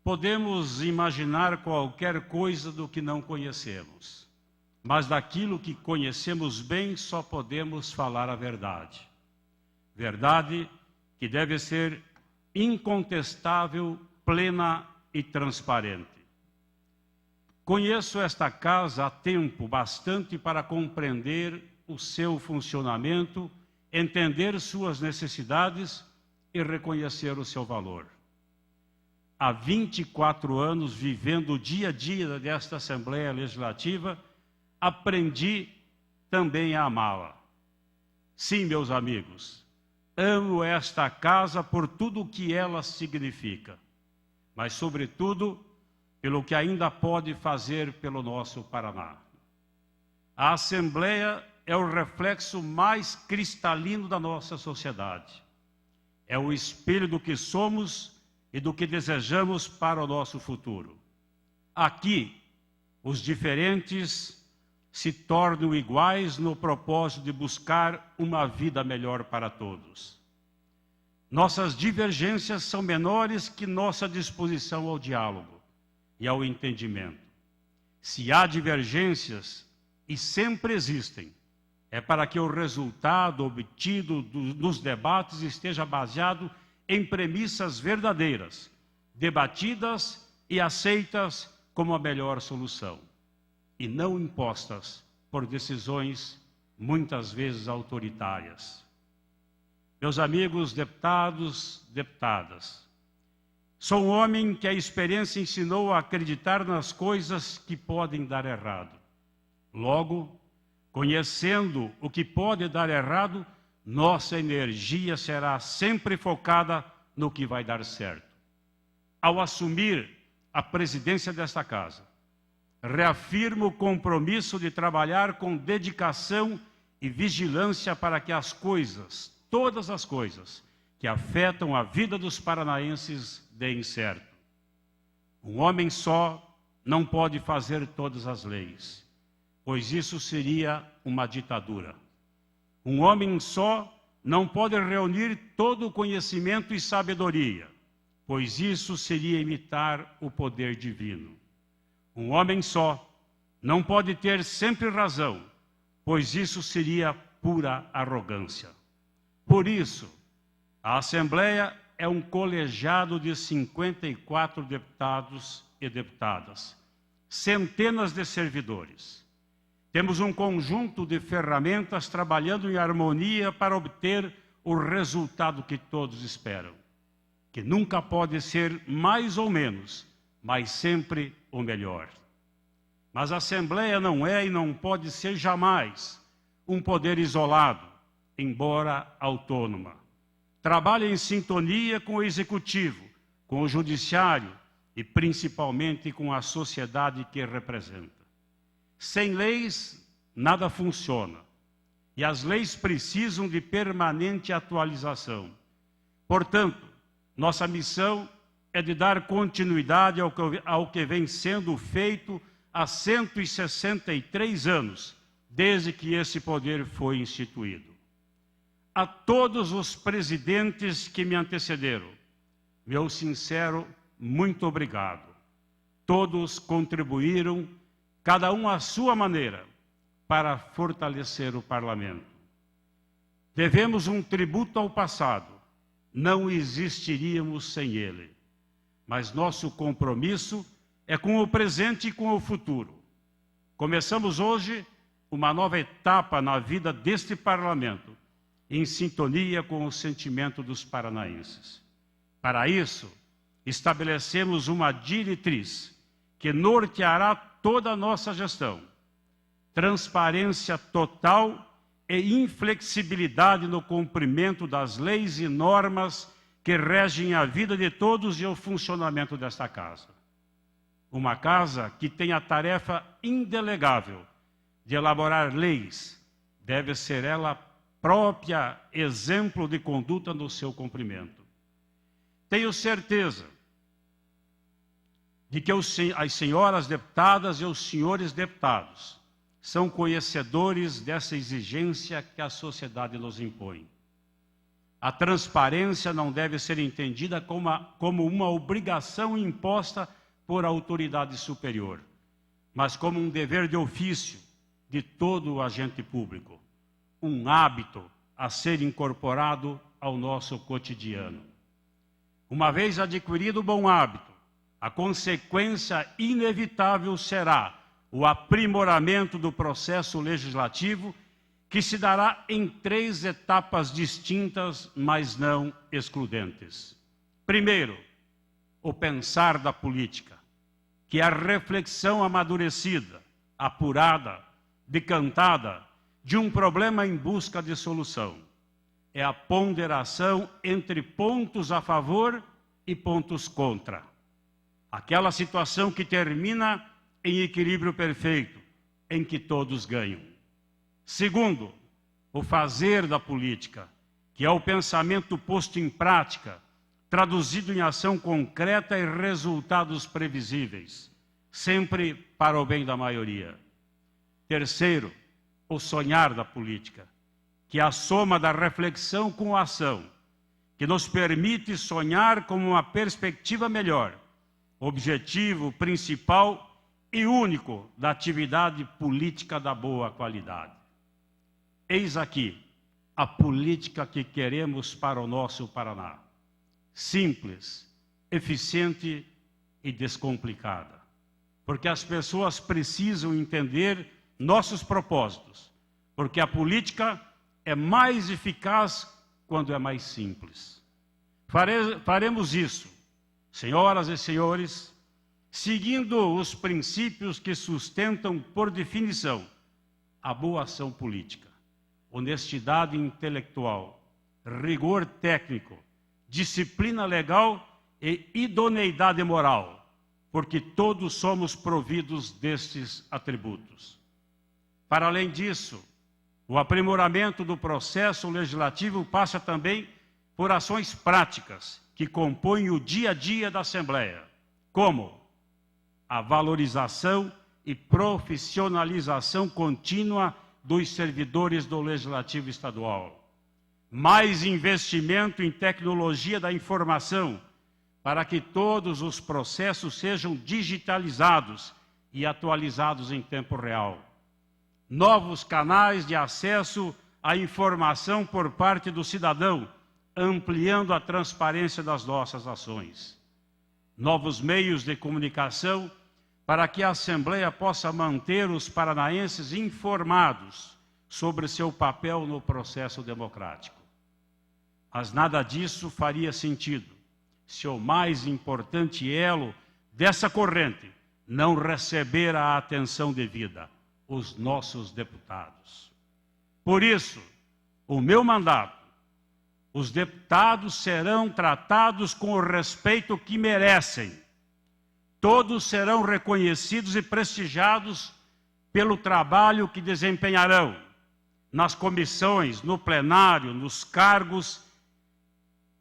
podemos imaginar qualquer coisa do que não conhecemos, mas daquilo que conhecemos bem só podemos falar a verdade. Verdade que deve ser incontestável, plena e transparente. Conheço esta casa há tempo bastante para compreender o seu funcionamento, entender suas necessidades e reconhecer o seu valor. Há 24 anos, vivendo o dia a dia desta Assembleia Legislativa, aprendi também a amá-la. Sim, meus amigos, amo esta casa por tudo o que ela significa, mas, sobretudo, pelo que ainda pode fazer pelo nosso Paraná. A Assembleia é o reflexo mais cristalino da nossa sociedade. É o espelho do que somos e do que desejamos para o nosso futuro. Aqui, os diferentes se tornam iguais no propósito de buscar uma vida melhor para todos. Nossas divergências são menores que nossa disposição ao diálogo e ao entendimento. Se há divergências, e sempre existem, é para que o resultado obtido nos debates esteja baseado em premissas verdadeiras, debatidas e aceitas como a melhor solução, e não impostas por decisões muitas vezes autoritárias. Meus amigos deputados, deputadas, sou um homem que a experiência ensinou a acreditar nas coisas que podem dar errado. Logo, conhecendo o que pode dar errado, nossa energia será sempre focada no que vai dar certo. Ao assumir a presidência desta casa, reafirmo o compromisso de trabalhar com dedicação e vigilância para que as coisas, todas as coisas, que afetam a vida dos paranaenses deem certo. Um homem só não pode fazer todas as leis, pois isso seria uma ditadura. Um homem só não pode reunir todo o conhecimento e sabedoria, pois isso seria imitar o poder divino. Um homem só não pode ter sempre razão, pois isso seria pura arrogância. Por isso, a Assembleia é um colegiado de 54 deputados e deputadas, centenas de servidores. Temos um conjunto de ferramentas trabalhando em harmonia para obter o resultado que todos esperam, que nunca pode ser mais ou menos, mas sempre o melhor. Mas a Assembleia não é e não pode ser jamais um poder isolado, embora autônoma. Trabalha em sintonia com o Executivo, com o Judiciário e principalmente com a sociedade que representa. Sem leis, nada funciona. E as leis precisam de permanente atualização. Portanto, nossa missão é de dar continuidade ao que vem sendo feito há 163 anos, desde que esse poder foi instituído. A todos os presidentes que me antecederam, meu sincero muito obrigado. Todos contribuíram, cada um à sua maneira, para fortalecer o parlamento. Devemos um tributo ao passado, não existiríamos sem ele. Mas nosso compromisso é com o presente e com o futuro. Começamos hoje uma nova etapa na vida deste parlamento, em sintonia com o sentimento dos paranaenses. Para isso, estabelecemos uma diretriz que norteará toda a nossa gestão. Transparência total e inflexibilidade no cumprimento das leis e normas que regem a vida de todos e o funcionamento desta casa. Uma casa que tem a tarefa indelegável de elaborar leis, deve ser ela própria exemplo de conduta no seu cumprimento. Tenho certeza de que as senhoras deputadas e os senhores deputados são conhecedores dessa exigência que a sociedade nos impõe. A transparência não deve ser entendida como uma obrigação imposta por autoridade superior, mas como um dever de ofício de todo o agente público, um hábito a ser incorporado ao nosso cotidiano. Uma vez adquirido o bom hábito, a consequência inevitável será o aprimoramento do processo legislativo, que se dará em 3 etapas distintas, mas não excludentes. Primeiro, o pensar da política, que é a reflexão amadurecida, apurada, decantada, de um problema em busca de solução. É a ponderação entre pontos a favor e pontos contra. Aquela situação que termina em equilíbrio perfeito, em que todos ganham. Segundo, o fazer da política, que é o pensamento posto em prática, traduzido em ação concreta e resultados previsíveis, sempre para o bem da maioria. Terceiro, o sonhar da política, que é a soma da reflexão com a ação, que nos permite sonhar com uma perspectiva melhor, objetivo principal e único da atividade política da boa qualidade. Eis aqui a política que queremos para o nosso Paraná. Simples, eficiente e descomplicada. Porque as pessoas precisam entender nossos propósitos. Porque a política é mais eficaz quando é mais simples. Faremos isso, senhoras e senhores, seguindo os princípios que sustentam, por definição, a boa ação política. Honestidade intelectual, rigor técnico, disciplina legal e idoneidade moral, porque todos somos providos destes atributos. Para além disso, o aprimoramento do processo legislativo passa também por ações práticas que compõem o dia a dia da Assembleia, como a valorização e profissionalização contínua dos servidores do Legislativo Estadual. Mais investimento em tecnologia da informação, para que todos os processos sejam digitalizados e atualizados em tempo real. Novos canais de acesso à informação por parte do cidadão, ampliando a transparência das nossas ações. Novos meios de comunicação, para que a Assembleia possa manter os paranaenses informados sobre seu papel no processo democrático. Mas nada disso faria sentido se o mais importante elo dessa corrente não receber a atenção devida, os nossos deputados. Por isso, o meu mandato, os deputados serão tratados com o respeito que merecem. Todos serão reconhecidos e prestigiados pelo trabalho que desempenharão nas comissões, no plenário, nos cargos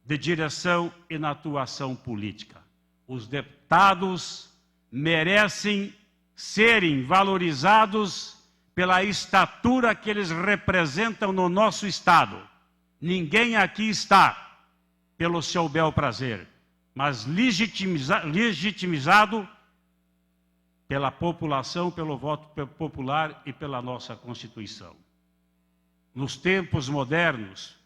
de direção e na atuação política. Os deputados merecem serem valorizados pela estatura que eles representam no nosso Estado. Ninguém aqui está pelo seu bel prazer, mas legitimizado pela população, pelo voto popular e pela nossa Constituição. Nos tempos modernos,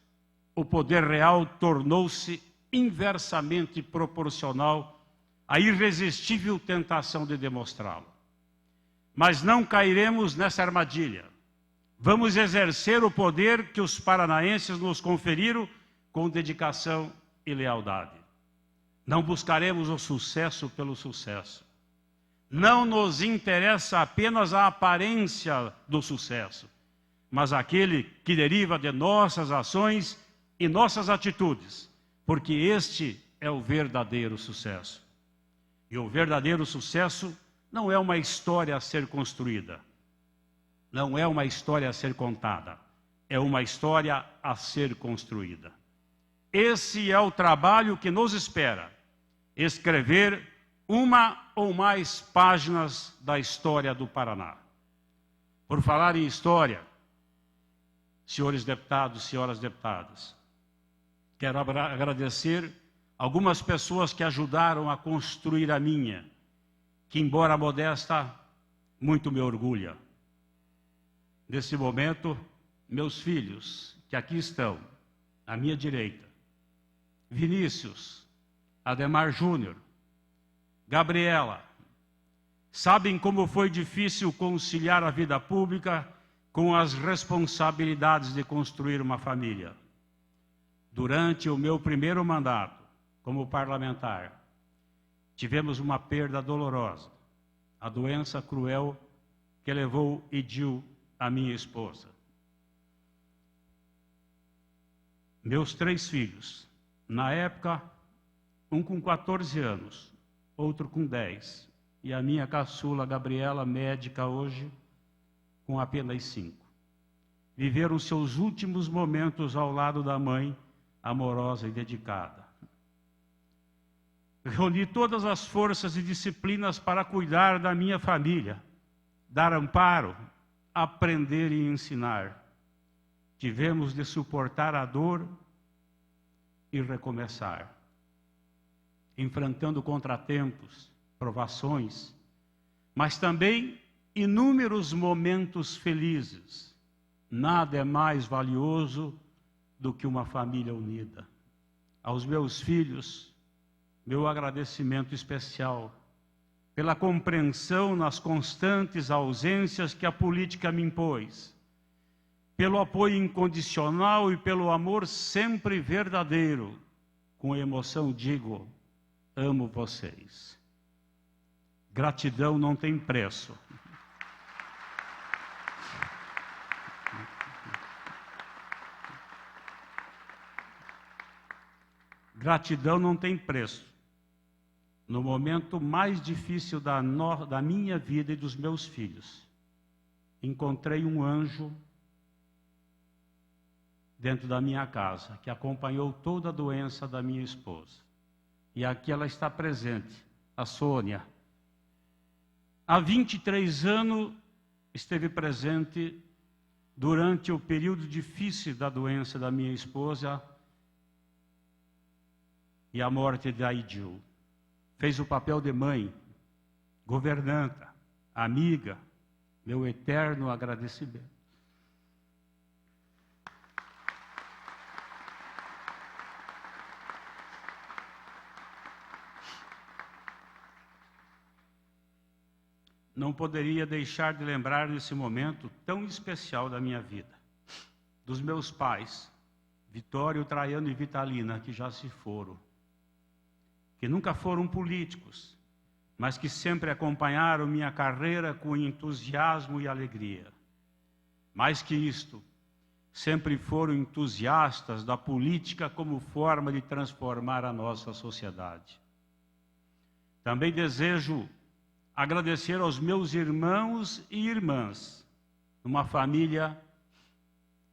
o poder real tornou-se inversamente proporcional à irresistível tentação de demonstrá-lo. Mas não cairemos nessa armadilha. Vamos exercer o poder que os paranaenses nos conferiram com dedicação e lealdade. Não buscaremos o sucesso pelo sucesso. Não nos interessa apenas a aparência do sucesso, mas aquele que deriva de nossas ações e nossas atitudes, porque este é o verdadeiro sucesso. E o verdadeiro sucesso não é uma história a ser construída, não é uma história a ser contada, é uma história a ser construída. Esse é o trabalho que nos espera, escrever uma ou mais páginas da história do Paraná. Por falar em história, senhores deputados, senhoras deputadas, Quero agradecer algumas pessoas que ajudaram a construir a minha, que, embora modesta, muito me orgulha. Nesse momento, meus filhos, que aqui estão, à minha direita, Vinícius, Ademar Júnior, Gabriela, sabem como foi difícil conciliar a vida pública com as responsabilidades de construir uma família. Durante o meu primeiro mandato como parlamentar, tivemos uma perda dolorosa, a doença cruel que levou Idil, a minha esposa. Meus 3 filhos, na época, um com 14 anos, outro com 10, e a minha caçula Gabriela, médica hoje, com apenas 5. Viveram seus últimos momentos ao lado da mãe, amorosa e dedicada. Reuni todas as forças e disciplinas para cuidar da minha família, dar amparo, aprender e ensinar. Tivemos de suportar a dor e recomeçar, enfrentando contratempos, provações, mas também inúmeros momentos felizes. Nada é mais valioso do que uma família unida. Aos meus filhos, meu agradecimento especial pela compreensão nas constantes ausências que a política me impôs, pelo apoio incondicional e pelo amor sempre verdadeiro. Com emoção digo, amo vocês. Gratidão não tem preço. Gratidão não tem preço. No momento mais difícil da minha vida e dos meus filhos, encontrei um anjo dentro da minha casa, que acompanhou toda a doença da minha esposa. E aqui ela está presente, a Sônia. Há 23 anos esteve presente durante o período difícil da doença da minha esposa e a morte da Idil. Fez o papel de mãe, governanta, amiga, meu eterno agradecimento. Não poderia deixar de lembrar nesse momento tão especial da minha vida, dos meus pais, Vitório, Traiano e Vitalina, que já se foram, que nunca foram políticos, mas que sempre acompanharam minha carreira com entusiasmo e alegria. Mais que isto, sempre foram entusiastas da política como forma de transformar a nossa sociedade. Também desejo agradecer aos meus irmãos e irmãs, uma família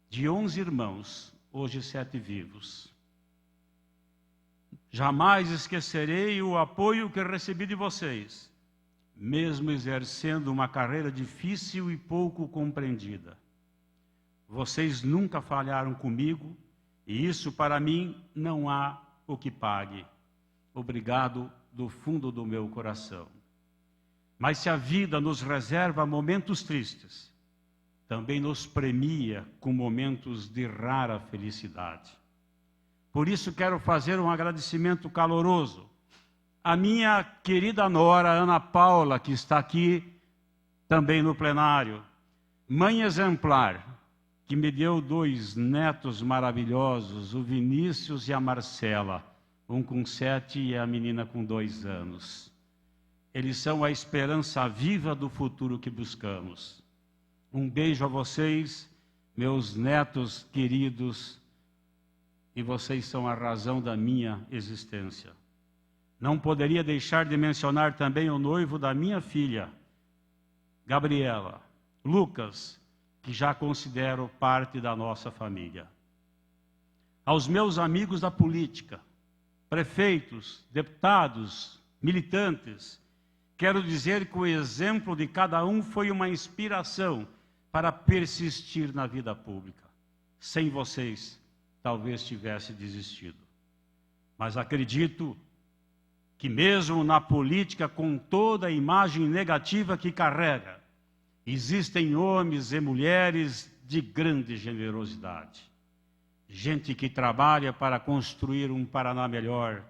de 11 irmãos, hoje 7 vivos. Jamais esquecerei o apoio que recebi de vocês, mesmo exercendo uma carreira difícil e pouco compreendida. Vocês nunca falharam comigo, e isso para mim não há o que pague. Obrigado do fundo do meu coração. Mas se a vida nos reserva momentos tristes, também nos premia com momentos de rara felicidade. Por isso quero fazer um agradecimento caloroso à minha querida nora, Ana Paula, que está aqui também no plenário, mãe exemplar, que me deu 2 netos maravilhosos, o Vinícius e a Marcela, um com 7 e a menina com 2 anos. Eles são a esperança viva do futuro que buscamos. Um beijo a vocês, meus netos queridos, e vocês são a razão da minha existência. Não poderia deixar de mencionar também o noivo da minha filha, Gabriela, Lucas, que já considero parte da nossa família. Aos meus amigos da política, prefeitos, deputados, militantes, quero dizer que o exemplo de cada um foi uma inspiração para persistir na vida pública. Sem vocês, talvez tivesse desistido. Mas acredito que mesmo na política, com toda a imagem negativa que carrega, existem homens e mulheres de grande generosidade. Gente que trabalha para construir um Paraná melhor.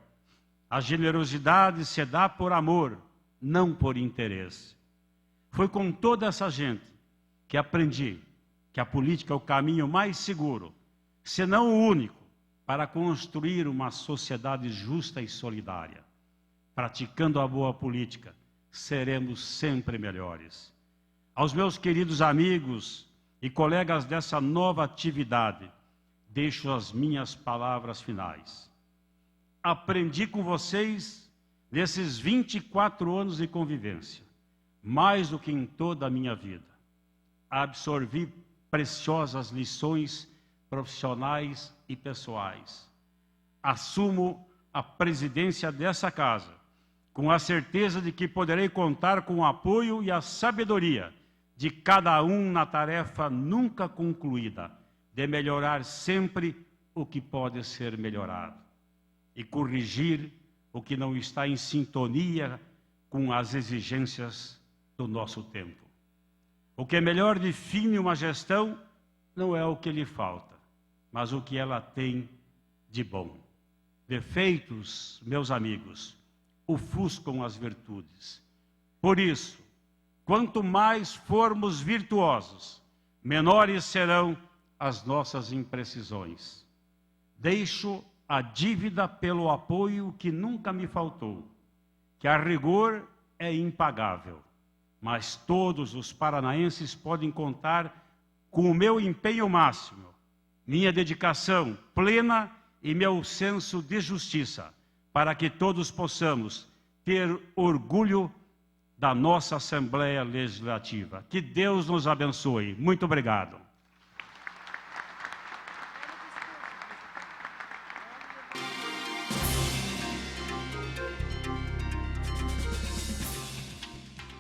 A generosidade se dá por amor, não por interesse. Foi com toda essa gente que aprendi que a política é o caminho mais seguro, se não o único, para construir uma sociedade justa e solidária. Praticando a boa política, seremos sempre melhores. Aos meus queridos amigos e colegas dessa nova atividade, deixo as minhas palavras finais. Aprendi com vocês, nesses 24 anos de convivência, mais do que em toda a minha vida. Absorvi preciosas lições profissionais e pessoais. Assumo a presidência dessa casa, com a certeza de que poderei contar com o apoio e a sabedoria de cada um na tarefa nunca concluída, de melhorar sempre o que pode ser melhorado e corrigir o que não está em sintonia com as exigências do nosso tempo. O que melhor define uma gestão não é o que lhe falta, mas o que ela tem de bom. Defeitos, meus amigos, ofuscam as virtudes. Por isso, quanto mais formos virtuosos, menores serão as nossas imprecisões. Deixo a dívida pelo apoio que nunca me faltou, que a rigor é impagável, mas todos os paranaenses podem contar com o meu empenho máximo, minha dedicação plena e meu senso de justiça, para que todos possamos ter orgulho da nossa Assembleia Legislativa. Que Deus nos abençoe. Muito obrigado.